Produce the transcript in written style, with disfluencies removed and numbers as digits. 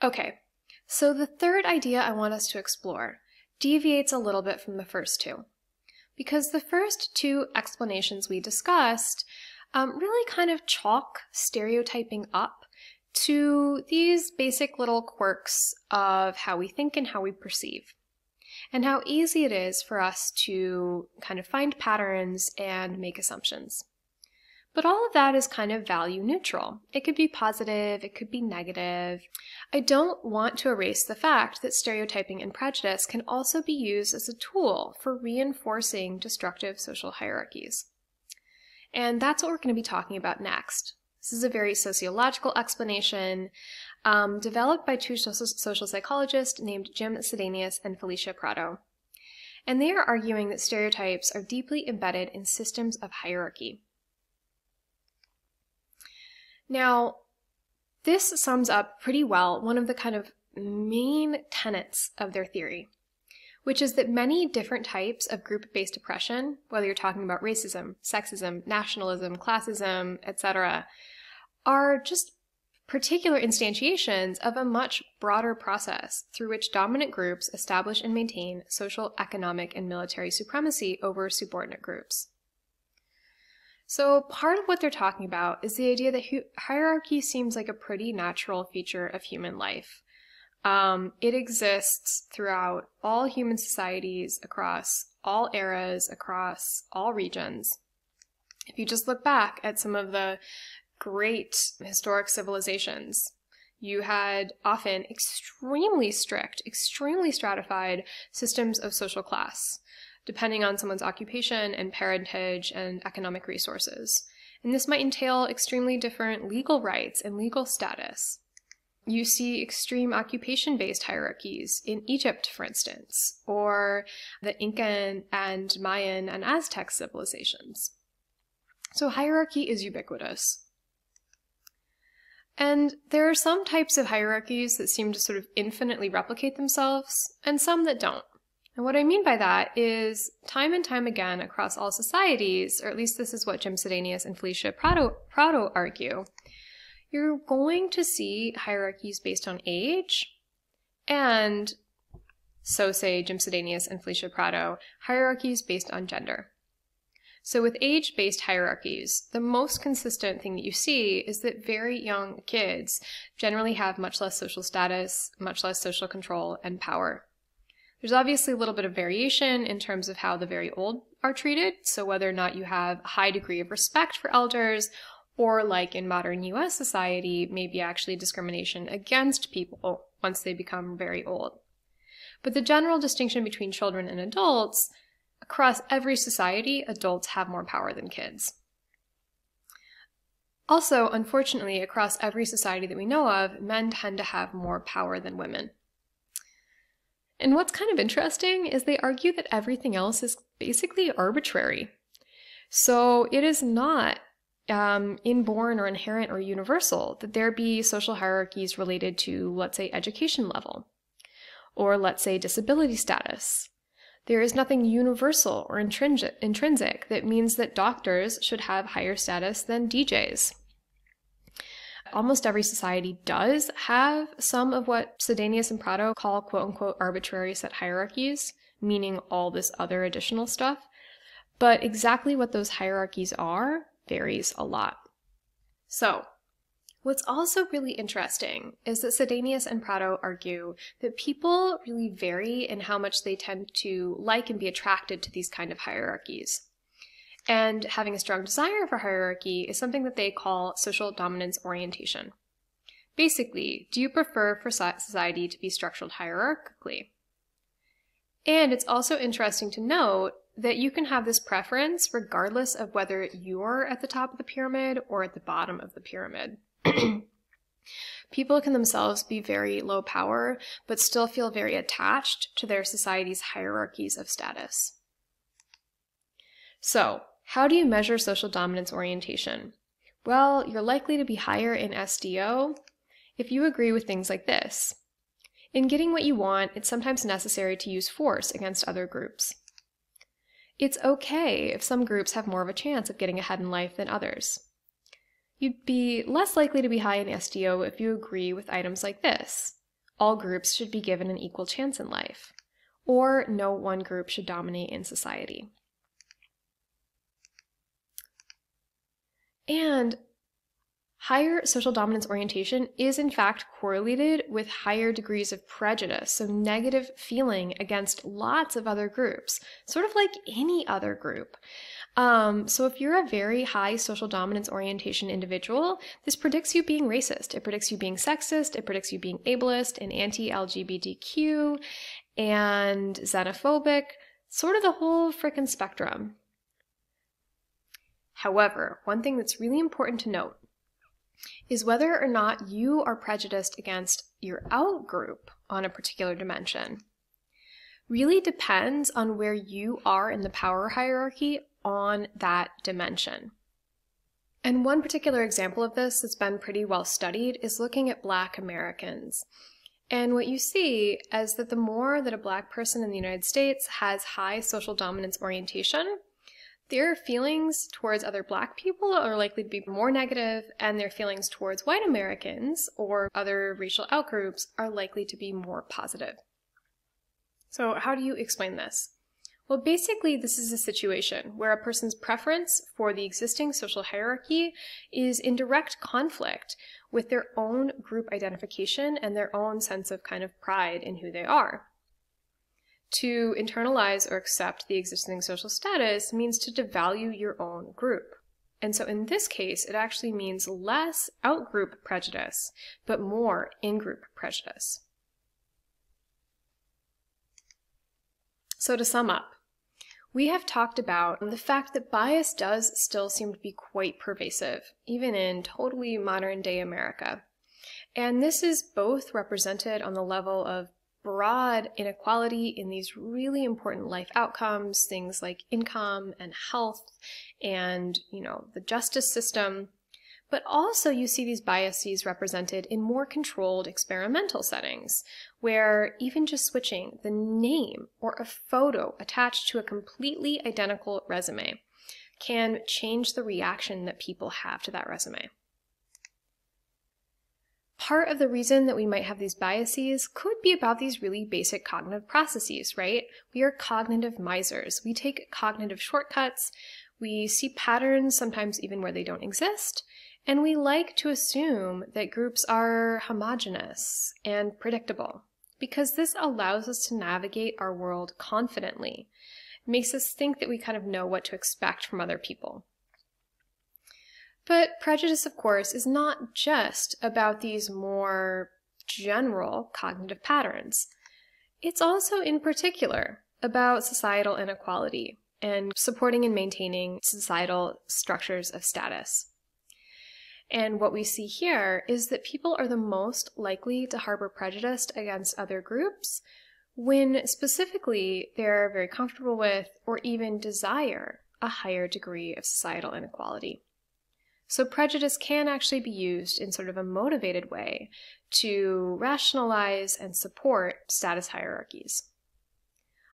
Okay, so the third idea I want us to explore deviates a little bit from the first two, because the first two explanations we discussed really kind of chalk stereotyping up to these basic little quirks of how we think and how we perceive, and how easy it is for us to kind of find patterns and make assumptions. But all of that is kind of value neutral. It could be positive, it could be negative. I don't want to erase the fact that stereotyping and prejudice can also be used as a tool for reinforcing destructive social hierarchies. And that's what we're going to be talking about next. This is a very sociological explanation developed by two social psychologists named Jim Sidanius and Felicia Prado. And they are arguing that stereotypes are deeply embedded in systems of hierarchy. Now, this sums up pretty well one of the kind of main tenets of their theory, which is that many different types of group-based oppression, whether you're talking about racism, sexism, nationalism, classism, etc., are just particular instantiations of a much broader process through which dominant groups establish and maintain social, economic, and military supremacy over subordinate groups. So part of what they're talking about is the idea that hierarchy seems like a pretty natural feature of human life. It exists throughout all human societies, across all eras, across all regions. If you just look back at some of the great historic civilizations, you had often extremely strict, extremely stratified systems of social class, depending on someone's occupation and parentage and economic resources. And this might entail extremely different legal rights and legal status. You see extreme occupation-based hierarchies in Egypt, for instance, or the Incan and Mayan and Aztec civilizations. So hierarchy is ubiquitous. And there are some types of hierarchies that seem to sort of infinitely replicate themselves, and some that don't. And what I mean by that is, time and time again across all societies, or at least this is what Jim Sidanius and Felicia Prado argue, you're going to see hierarchies based on age, and, so say Jim Sidanius and Felicia Prado, hierarchies based on gender. So with age-based hierarchies, the most consistent thing that you see is that very young kids generally have much less social status, much less social control, and power. There's obviously a little bit of variation in terms of how the very old are treated, so whether or not you have a high degree of respect for elders, or like in modern US society, maybe actually discrimination against people once they become very old. But the general distinction between children and adults, across every society, adults have more power than kids. Also, unfortunately, across every society that we know of, men tend to have more power than women. And what's kind of interesting is they argue that everything else is basically arbitrary. So it is not inborn or inherent or universal that there be social hierarchies related to, let's say, education level, or let's say disability status. There is nothing universal or intrinsic that means that doctors should have higher status than DJs. Almost every society does have some of what Sidanius and Prado call quote-unquote arbitrary set hierarchies, meaning all this other additional stuff. But exactly what those hierarchies are varies a lot. So, what's also really interesting is that Sidanius and Prado argue that people really vary in how much they tend to like and be attracted to these kind of hierarchies. And having a strong desire for hierarchy is something that they call social dominance orientation. Basically, do you prefer for society to be structured hierarchically? And it's also interesting to note that you can have this preference regardless of whether you're at the top of the pyramid or at the bottom of the pyramid. People can themselves be very low power, but still feel very attached to their society's hierarchies of status. So, how do you measure social dominance orientation? Well, you're likely to be higher in SDO if you agree with things like this. In getting what you want, it's sometimes necessary to use force against other groups. It's okay if some groups have more of a chance of getting ahead in life than others. You'd be less likely to be high in SDO if you agree with items like this. all groups should be given an equal chance in life, or no one group should dominate in society. And higher social dominance orientation is in fact correlated with higher degrees of prejudice, so negative feeling against lots of other groups, sort of like any other group. So if you're a very high social dominance orientation individual, this predicts you being racist, it predicts you being sexist, it predicts you being ableist and anti-LGBTQ and xenophobic, sort of the whole frickin' spectrum. However, one thing that's really important to note is whether or not you are prejudiced against your outgroup on a particular dimension really depends on where you are in the power hierarchy on that dimension. And one particular example of this that's been pretty well studied is looking at Black Americans. And what you see is that the more that a Black person in the United States has high social dominance orientation, their feelings towards other Black people are likely to be more negative, and their feelings towards white Americans or other racial outgroups are likely to be more positive. So how do you explain this? Well, basically, this is a situation where a person's preference for the existing social hierarchy is in direct conflict with their own group identification and their own sense of kind of pride in who they are. To internalize or accept the existing social status means to devalue your own group. And so in this case, it actually means less out-group prejudice, but more in-group prejudice. So to sum up, we have talked about the fact that bias does still seem to be quite pervasive, even in totally modern-day America. And this is both represented on the level of broad inequality in these really important life outcomes, things like income and health and, the justice system. But also you see these biases represented in more controlled experimental settings, where even just switching the name or a photo attached to a completely identical resume can change the reaction that people have to that resume. Part of the reason that we might have these biases could be about these really basic cognitive processes, right? We are cognitive misers. We take cognitive shortcuts. We see patterns, sometimes even where they don't exist. And we like to assume that groups are homogeneous and predictable, because this allows us to navigate our world confidently. It makes us think that we kind of know what to expect from other people. But prejudice, of course, is not just about these more general cognitive patterns. It's also, in particular, about societal inequality and supporting and maintaining societal structures of status. And what we see here is that people are the most likely to harbor prejudice against other groups when specifically they're very comfortable with or even desire a higher degree of societal inequality. So prejudice can actually be used in sort of a motivated way to rationalize and support status hierarchies.